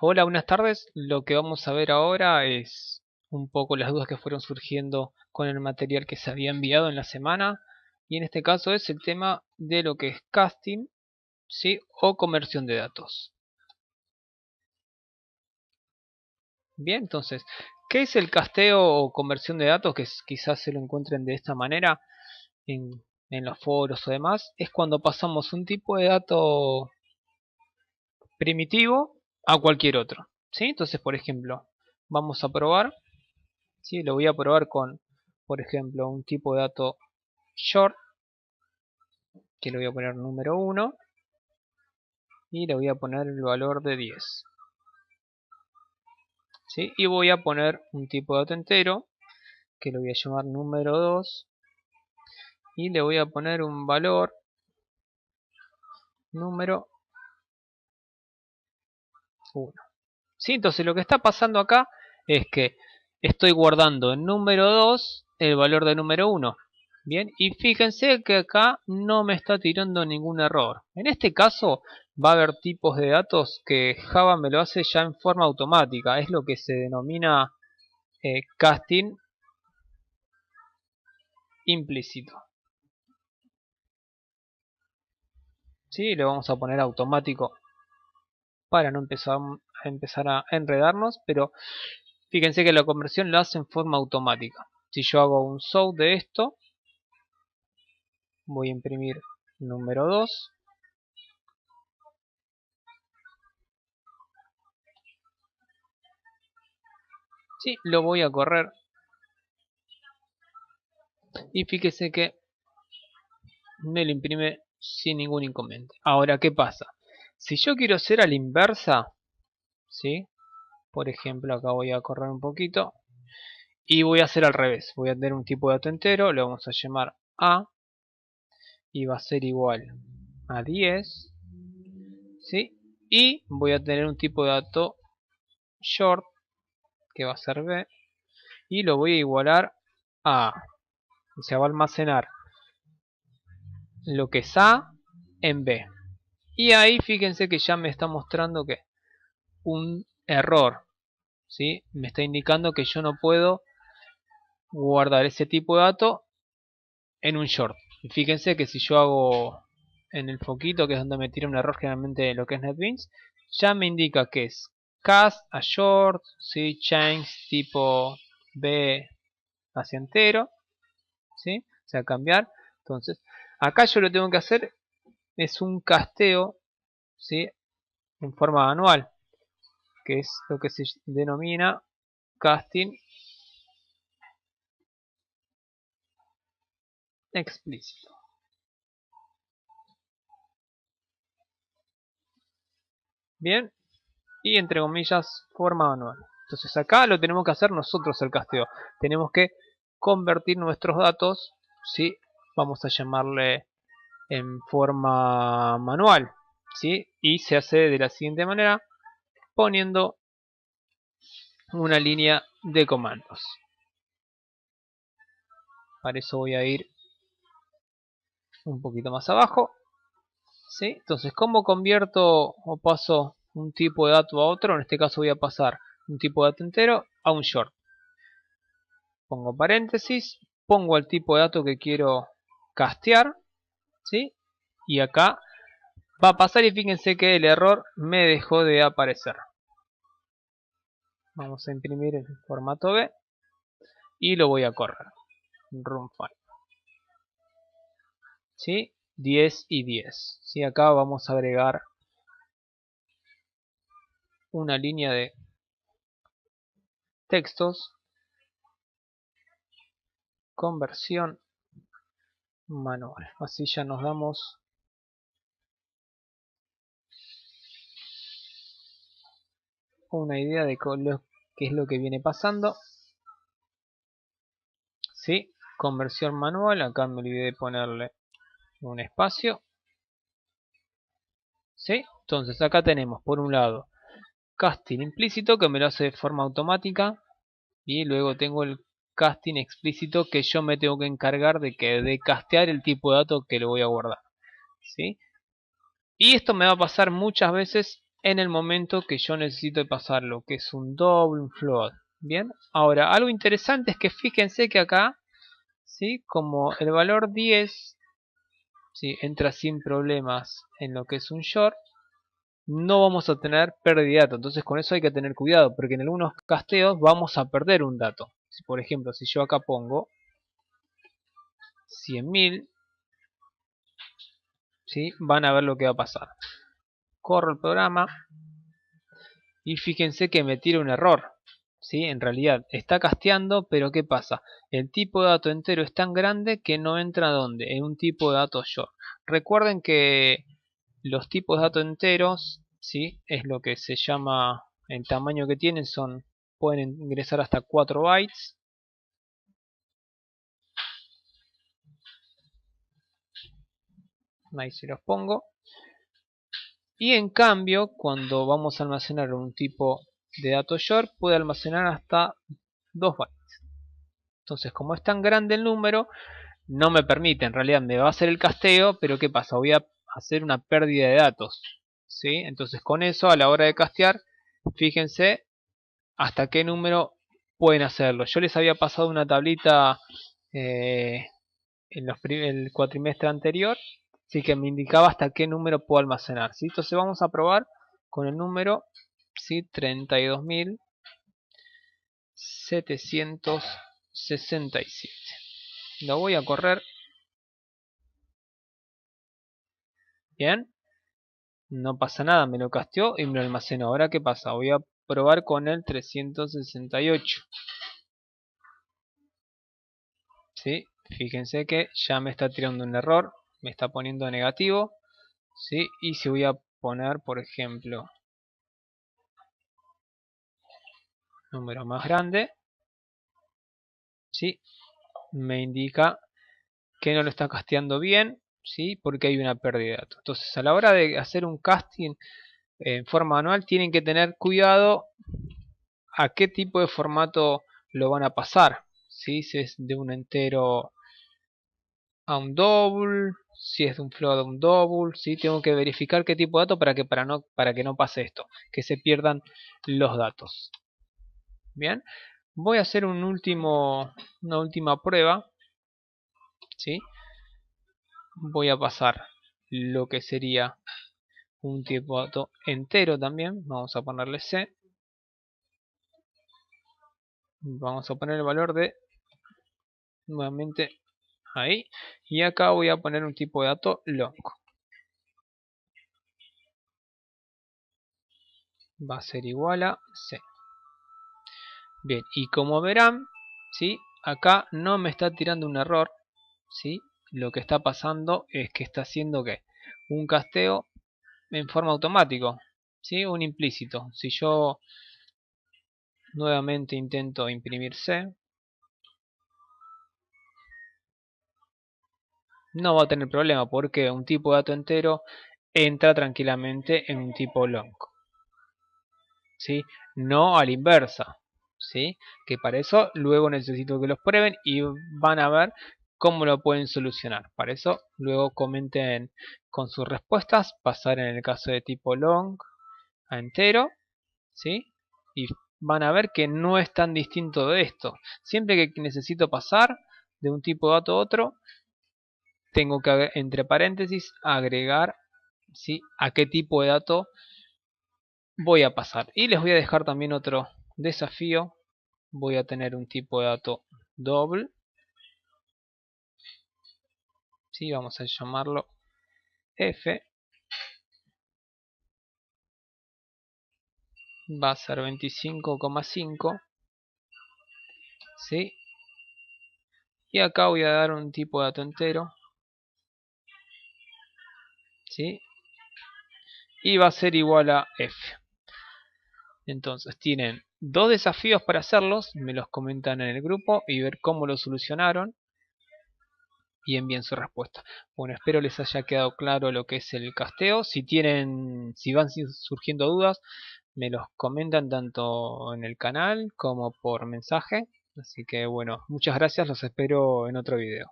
Hola, buenas tardes. Lo que vamos a ver ahora es un poco las dudas que fueron surgiendo con el material que se había enviado en la semana. Y en este caso es el tema de lo que es casting, ¿sí? O conversión de datos. Bien, entonces, ¿qué es el casteo o conversión de datos? Quizás se lo encuentren de esta manera en, en los foros o demás. Es cuando pasamos un tipo de dato primitivo a cualquier otro, ¿sí? Entonces, por ejemplo, vamos a probar. ¿Sí? Lo voy a probar con, por ejemplo, un tipo de dato short, que le voy a poner número 1 y le voy a poner el valor de 10. ¿Sí? Y voy a poner un tipo de dato entero, que lo voy a llamar número 2 y le voy a poner un valor número 1. ¿Sí? Entonces lo que está pasando acá es que estoy guardando en número 2 el valor de número 1. Bien, y fíjense que acá no me está tirando ningún error. En este caso va a haber tipos de datos que Java me lo hace ya en forma automática. Es lo que se denomina casting implícito. ¿Sí? Le vamos a poner automático para no empezar a enredarnos, pero fíjense que la conversión la hace en forma automática. Si yo hago un show de esto, voy a imprimir número 2. Sí, lo voy a correr y fíjese que me lo imprime sin ningún inconveniente. Ahora, ¿qué pasa? Si yo quiero hacer a la inversa, ¿sí? Por ejemplo, acá voy a correr un poquito y voy a hacer al revés. Voy a tener un tipo de dato entero, lo vamos a llamar A y va a ser igual a 10, ¿sí? Y voy a tener un tipo de dato short que va a ser B y lo voy a igualar a A. O sea, va a almacenar lo que es A en B. Y ahí fíjense que ya me está mostrando que un error, ¿sí? Me está indicando que yo no puedo guardar ese tipo de dato en un short. Y fíjense que si yo hago en el foquito, que es donde me tira un error generalmente lo que es NetBeans, ya me indica que es cast a short, ¿sí? Change tipo B hacia entero, ¿sí? O sea, cambiar. Entonces, acá yo lo que tengo que hacer es un casteo, ¿sí? En forma manual, que es lo que se denomina casting explícito. Bien, y entre comillas, forma manual. Entonces acá lo tenemos que hacer nosotros el casteo. Tenemos que convertir nuestros datos, ¿sí? Vamos a llamarle en forma manual, ¿sí? Y se hace de la siguiente manera, poniendo una línea de comandos. Para eso voy a ir un poquito más abajo, ¿sí? Entonces, ¿cómo convierto o paso un tipo de dato a otro? En este caso voy a pasar un tipo de dato entero a un short. Pongo paréntesis, pongo el tipo de dato que quiero castear, ¿sí? Y acá va a pasar y fíjense que el error me dejó de aparecer. Vamos a imprimir el formato B y lo voy a correr. Run file. ¿Sí? 10 y 10. ¿Sí? Acá vamos a agregar una línea de textos, conversión manual. Así ya nos damos una idea de qué es lo que viene pasando. ¿Sí? Conversión manual. Acá me olvidé de ponerle un espacio. ¿Sí? Entonces acá tenemos por un lado casting implícito que me lo hace de forma automática y luego tengo el casting explícito que yo me tengo que encargar de castear el tipo de dato que le voy a guardar, ¿sí? Y esto me va a pasar muchas veces en el momento que yo necesito pasar lo que es un double, un float. Bien, ahora algo interesante es que fíjense que acá, ¿sí? Como el valor 10, ¿sí? Entra sin problemas en lo que es un short, no vamos a tener pérdida de datos. Entonces con eso hay que tener cuidado, porque en algunos casteos vamos a perder un dato. Por ejemplo, si yo acá pongo 100.000, ¿sí? Van a ver lo que va a pasar. Corro el programa y fíjense que me tira un error. ¿Sí? En realidad está casteando, pero ¿qué pasa? El tipo de dato entero es tan grande que no entra ¿dónde? En un tipo de dato short. Recuerden que los tipos de datos enteros, ¿sí? Es lo que se llama, el tamaño que tienen son, pueden ingresar hasta 4 bytes. Ahí se los pongo. Y en cambio, cuando vamos a almacenar un tipo de dato short, puede almacenar hasta 2 bytes. Entonces, como es tan grande el número, no me permite, en realidad me va a hacer el casteo, pero ¿qué pasa? Voy a hacer una pérdida de datos, ¿sí? Entonces con eso, a la hora de castear, fíjense hasta qué número pueden hacerlo. Yo les había pasado una tablita en el cuatrimestre anterior, así que me indicaba hasta qué número puedo almacenar, ¿sí? Entonces vamos a probar con el número, ¿sí? 32.767. Lo voy a correr. Bien, no pasa nada, me lo casteó y me lo almacenó. Ahora ¿qué pasa? Voy a probar con el 368. ¿Sí? Fíjense que ya me está tirando un error, me está poniendo negativo. ¿Sí? Y si voy a poner, por ejemplo, número más grande, ¿sí? Me indica que no lo está casteando bien, ¿sí? Porque hay una pérdida de datos. Entonces a la hora de hacer un casting en forma manual tienen que tener cuidado a qué tipo de formato lo van a pasar, ¿sí? Si es de un entero a un double, si es de un float a un double, ¿sí? Tengo que verificar qué tipo de dato para que no pase esto, que se pierdan los datos. Bien, voy a hacer una última prueba, ¿sí? Voy a pasar lo que sería un tipo de dato entero también, vamos a ponerle C, vamos a poner el valor de nuevamente ahí, y acá voy a poner un tipo de dato long, va a ser igual a C. Bien, y como verán, ¿sí? Acá no me está tirando un error, ¿sí? Lo que está pasando es que está haciendo ¿qué? Un casteo en forma automática, ¿sí? Un implícito. Si yo nuevamente intento imprimir C, no va a tener problema porque un tipo de dato entero entra tranquilamente en un tipo long, ¿sí? No a la inversa, ¿sí? Que para eso luego necesito que los prueben y van a ver cómo lo pueden solucionar. Para eso luego comenten con sus respuestas, pasar en el caso de tipo long a entero, ¿sí? Y van a ver que no es tan distinto de esto. Siempre que necesito pasar de un tipo de dato a otro, tengo que entre paréntesis agregar, ¿sí? A qué tipo de dato voy a pasar. Y les voy a dejar también otro desafío. Voy a tener un tipo de dato doble, ¿sí? Vamos a llamarlo F, va a ser 25,5, ¿sí? Y acá voy a dar un tipo de dato entero, ¿sí? Y va a ser igual a F. Entonces tienen dos desafíos para hacerlos, me los comentan en el grupo y ver cómo lo solucionaron y envíen su respuesta. Bueno, espero les haya quedado claro lo que es el casteo. Si van surgiendo dudas, me los comentan tanto en el canal como por mensaje. Así que bueno, muchas gracias, los espero en otro video.